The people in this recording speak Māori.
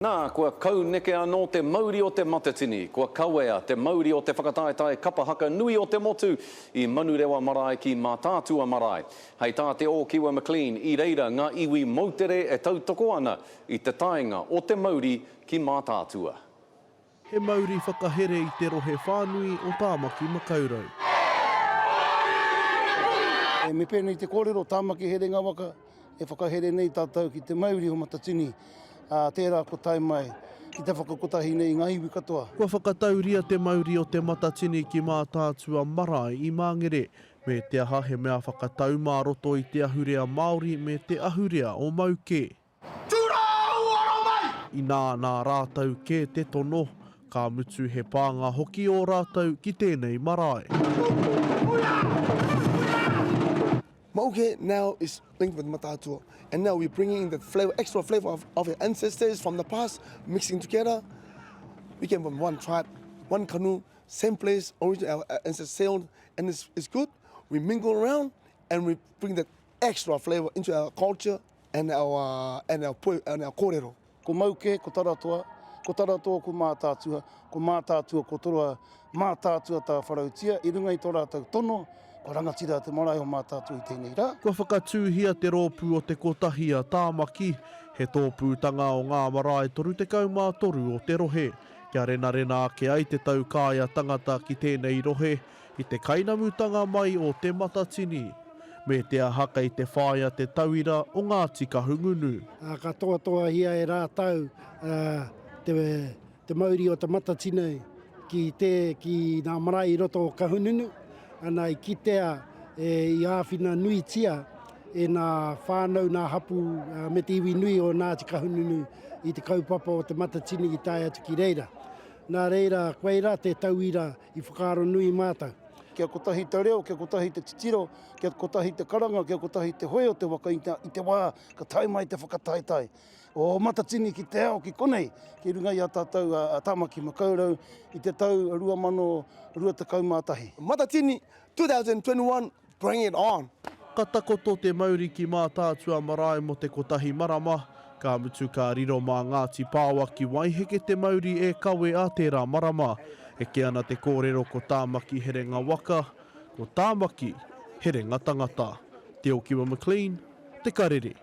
Nā, kua kau neke anō te mauri o te matatini, kua kauea te mauri o te whakataetae kapahaka nui o te motu I Manurewa marae ki Mātātua marae. Hei tā te o Kiwa McLean, I reira ngā iwi mautere e tautoko ana I te taenga o te mauri ki Mātātua. He mauri whakahere I te rohe whānui o Tāmaki Makaurau. Me pēnei te kōrero Tāmaki here ngā waka, e whakahere nei tātou ki te mauri o matatini. Tērā ko tai mai, ki te whakakotahi nei ngā iwi katoa. Kua whakatauria te mauri o te matatini ki Mātātua marae I Māngere, me te aha he mea whakatau mā roto I te ahurea Māori me te ahurea o Mauke. I nā rātau ke te tono, ka mutu he pānga hoki o rātau ki tēnei marae. Mauke now is linked with Mātātua, and now we're bringing in the flavor, extra flavor of our ancestors from the past, mixing together. We came from one tribe, one canoe, same place, originally our ancestors sailed, and it's good. We mingle around, and we bring that extra flavor into our culture and our kōrero. Ko Mauke, ko Taratoa ko Mātātua, ko toroa Mātātua tā wharautia, I runga I tō rātau tono, ko rangatira te marae o Mātātua I tēnei rā. Kua whakatūhia te rōpū o te kotahi a Tāmaki, he tōpūtanga o ngā marae 33 o te rohe. Kia rena ake ai te tau kāia tangata ki tēnei rohe, I te kainamutanga mai o te matatini. Me te ahaka I te whāia te tauira o Ngāti Kahungunu. Ka toa hia e rātau te mauri o te matatini ki ngā marae I roto o Kahungunu. Ana I kitea I āwhina nui tia e nā whānau nā hapu me te iwi nui o Ngāti Kahungunu I te kaupapa o te matatini I tae atu ki reira. Nā reira, koe rā te tauira I whakaaro nui mātau. Kia kotahi te reo, kia kotahi te titiro, kia kotahi te karanga, kia kotahi te hoe o te waka I te wā, ka tai mai te whakataetai. O matatini ki te ao ki konei, ki runga I a tātou Tāmaki Makaurau I te tau 2021. Matatini 2021, bring it on. Ka takoto te mauri ki Mātātua marae mo te kotahi marama, ka mutu ka riro mā Ngāti Pāwa ki waiheke te mauri e kawe a tērā marama. E ke ana te kōrero ko Tāmaki here ngā waka, ko Tāmaki here ngā tangata. Te o Kiwa McLean, te karere.